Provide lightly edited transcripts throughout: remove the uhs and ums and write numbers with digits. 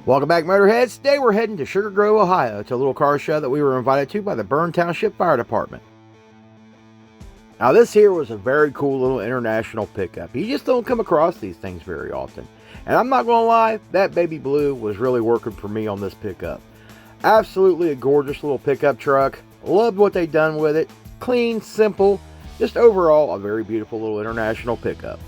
Welcome back, Motorheads. Today we're heading to Sugar Grove, Ohio to a little car show that we were invited to by the Berne Township Fire Department. Now this here was a very cool little international pickup. You just don't come across these things very often. And I'm not going to lie, that baby blue was really working for me on this pickup. Absolutely a gorgeous little pickup truck. Loved what they done with it. Clean, simple, just overall a very beautiful little international pickup.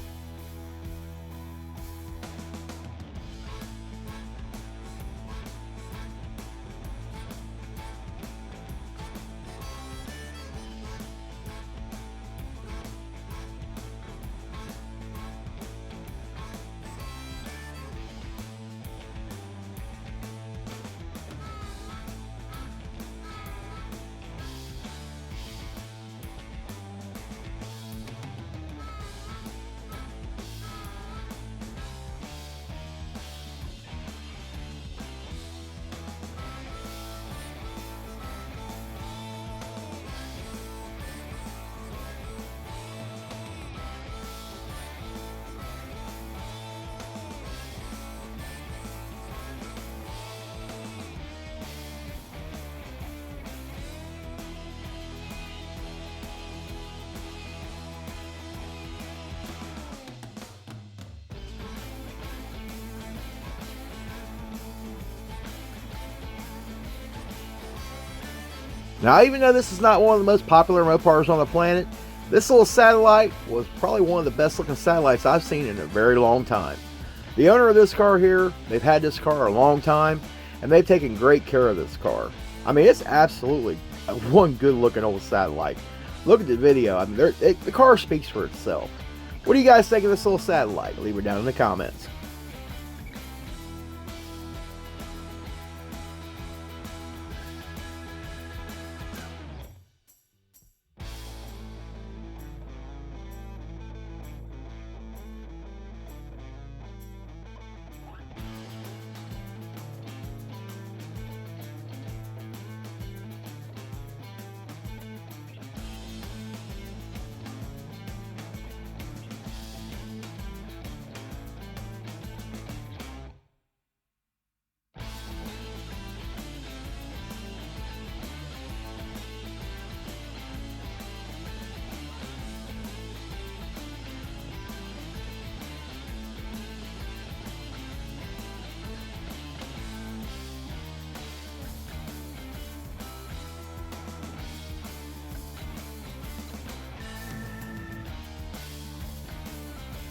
Now, even though this is not one of the most popular Mopars on the planet, this little satellite was probably one of the best looking satellites I've seen in a very long time. The owner of this car here, they've had this car a long time, and they've taken great care of this car. I mean, it's absolutely one good looking old satellite. Look at the video. I mean, the car speaks for itself. What do you guys think of this little satellite? Leave it down in the comments.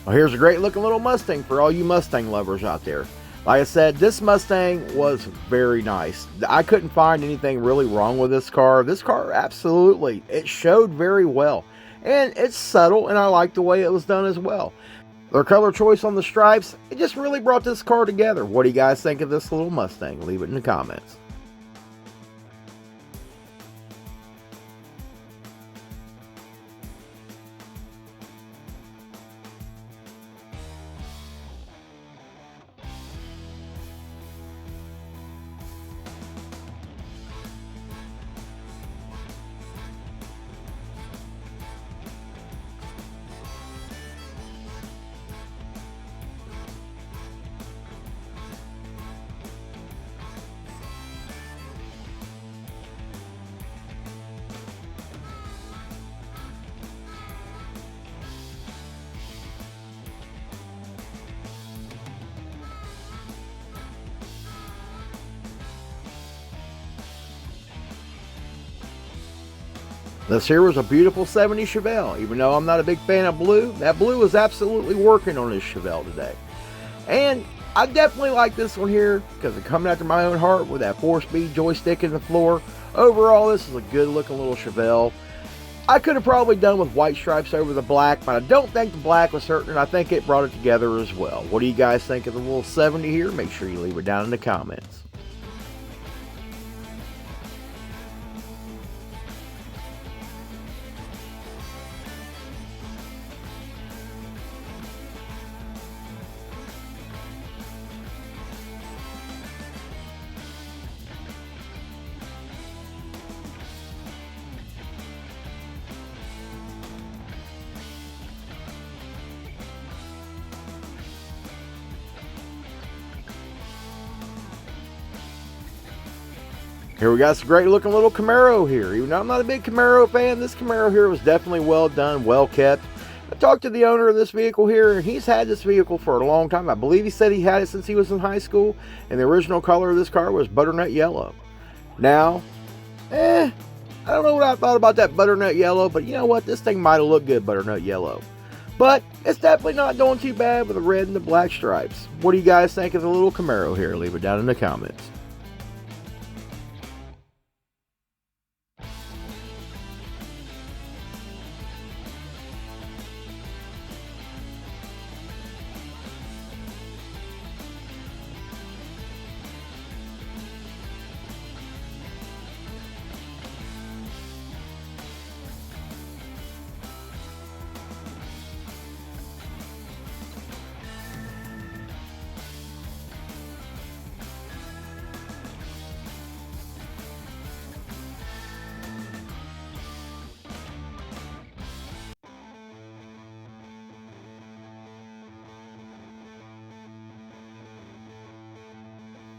Well, here's a great looking little Mustang for all you Mustang lovers out there. Like I said, this Mustang was very nice. I couldn't find anything really wrong with this car. This car, absolutely, it showed very well. And it's subtle, and I like the way it was done as well. Their color choice on the stripes, it just really brought this car together. What do you guys think of this little Mustang? Leave it in the comments. This here was a beautiful 70 Chevelle. Even though I'm not a big fan of blue, that blue is absolutely working on this Chevelle today. And I definitely like this one here because it's coming after my own heart with that 4-speed joystick in the floor. Overall, this is a good looking little Chevelle. I could have probably done with white stripes over the black, but I don't think the black was certain. I think it brought it together as well. What do you guys think of the little 70 here? Make sure you leave it down in the comments. Here we got some great looking little Camaro here. Even though I'm not a big Camaro fan, this Camaro here was definitely well done, well kept. I talked to the owner of this vehicle here, and he's had this vehicle for a long time. I believe he said he had it since he was in high school, and the original color of this car was butternut yellow. Now, I don't know what I thought about that butternut yellow, but you know what? This thing might have looked good butternut yellow. But it's definitely not doing too bad with the red and the black stripes. What do you guys think of the little Camaro here? Leave it down in the comments.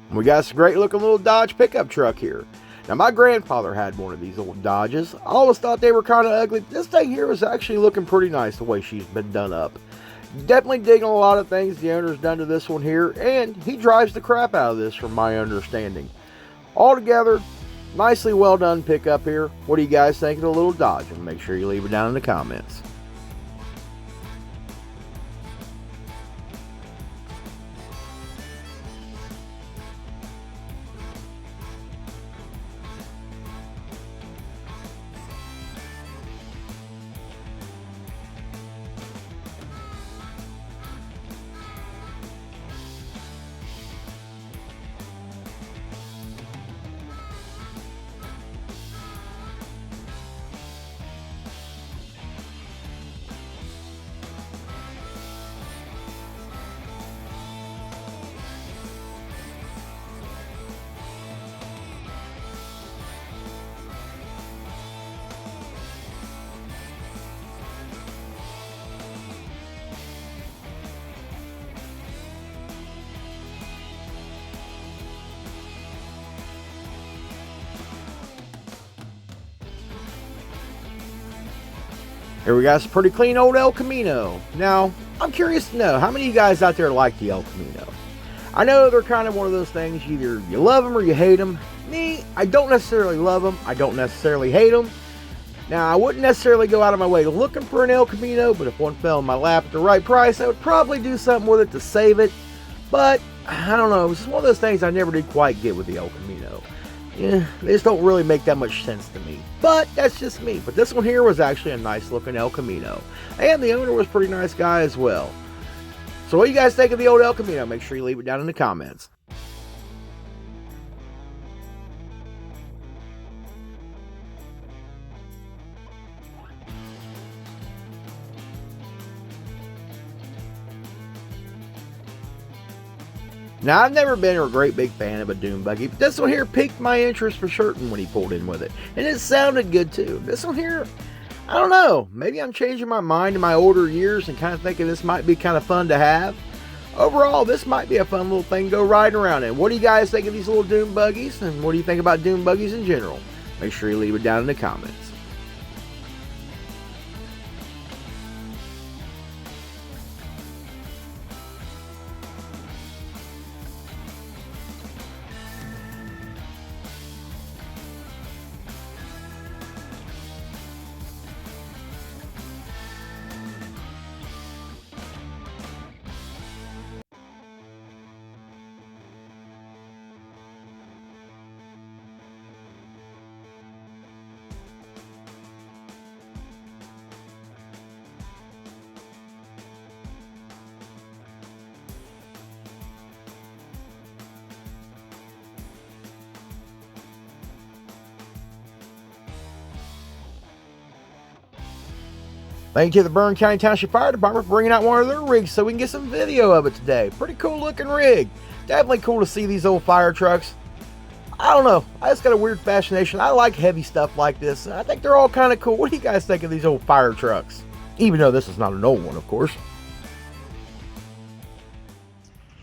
We got some great looking little Dodge pickup truck here. Now my grandfather had one of these old Dodges. I always thought they were kind of ugly. This thing here was actually looking pretty nice the way she's been done up. Definitely digging a lot of things the owner's done to this one here, and he drives the crap out of this from my understanding. Altogether, nicely well done pickup here. What do you guys think of the little Dodge? And make sure you leave it down in the comments. Here we got some pretty clean old El Camino. Now, I'm curious to know, how many of you guys out there like the El Camino? I know they're kind of one of those things, either you love them or you hate them. Me, I don't necessarily love them. I don't necessarily hate them. Now, I wouldn't necessarily go out of my way looking for an El Camino, but if one fell in my lap at the right price, I would probably do something with it to save it. But, I don't know, it's one of those things I never did quite get with the El Camino. Yeah, they just don't really make that much sense to me. But that's just me. But this one here was actually a nice looking El Camino. And the owner was a pretty nice guy as well. So what do you guys think of the old El Camino? Make sure you leave it down in the comments. Now, I've never been a great big fan of a dune buggy, but this one here piqued my interest for certain when he pulled in with it. And it sounded good too. This one here, I don't know, maybe I'm changing my mind in my older years and kind of thinking this might be kind of fun to have. Overall, this might be a fun little thing to go riding around in. What do you guys think of these little dune buggies? And what do you think about dune buggies in general? Make sure you leave it down in the comments. Thank you to the Berne County Township Fire Department for bringing out one of their rigs so we can get some video of it today. Pretty cool looking rig. Definitely cool to see these old fire trucks. I don't know. I just got a weird fascination. I like heavy stuff like this. I think they're all kind of cool. What do you guys think of these old fire trucks? Even though this is not an old one, of course.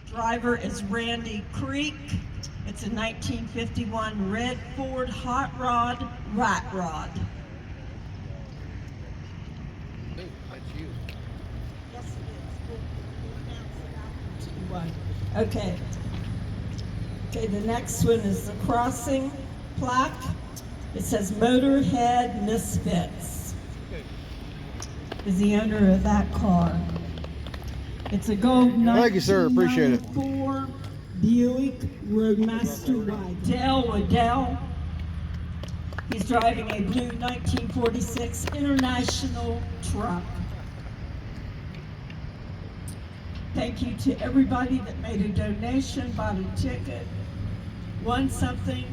Driver is Randy Creek. It's a 1951 red Ford hot rod, rat rod. Oh, that's you. Yes, it is. We'll announce it after T1. Okay. Okay, the next one is the crossing plaque. It says Motorhead Misfits. Is the owner of that car. It's a gold Thank you, sir. Appreciate it. 1994 Buick Roadmaster Waddell. He's driving a blue 1946 International truck. Thank you to everybody that made a donation, bought a ticket, won something,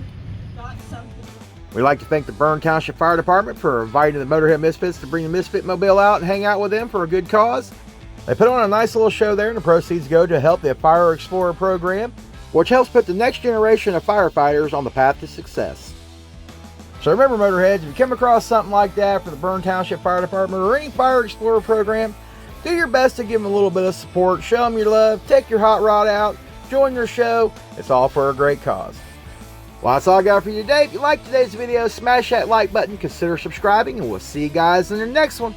got something. We'd like to thank the Berne Township Fire Department for inviting the Motorhead Misfits to bring the Misfit Mobile out and hang out with them for a good cause. They put on a nice little show there, and the proceeds go to help the Fire Explorer program, which helps put the next generation of firefighters on the path to success. So remember, Motorheads, if you come across something like that for the Berne Township Fire Department or any Fire Explorer program, do your best to give them a little bit of support, show them your love, take your hot rod out, join your show. It's all for a great cause. Well, that's all I got for you today. If you liked today's video, smash that like button, consider subscribing, and we'll see you guys in the next one.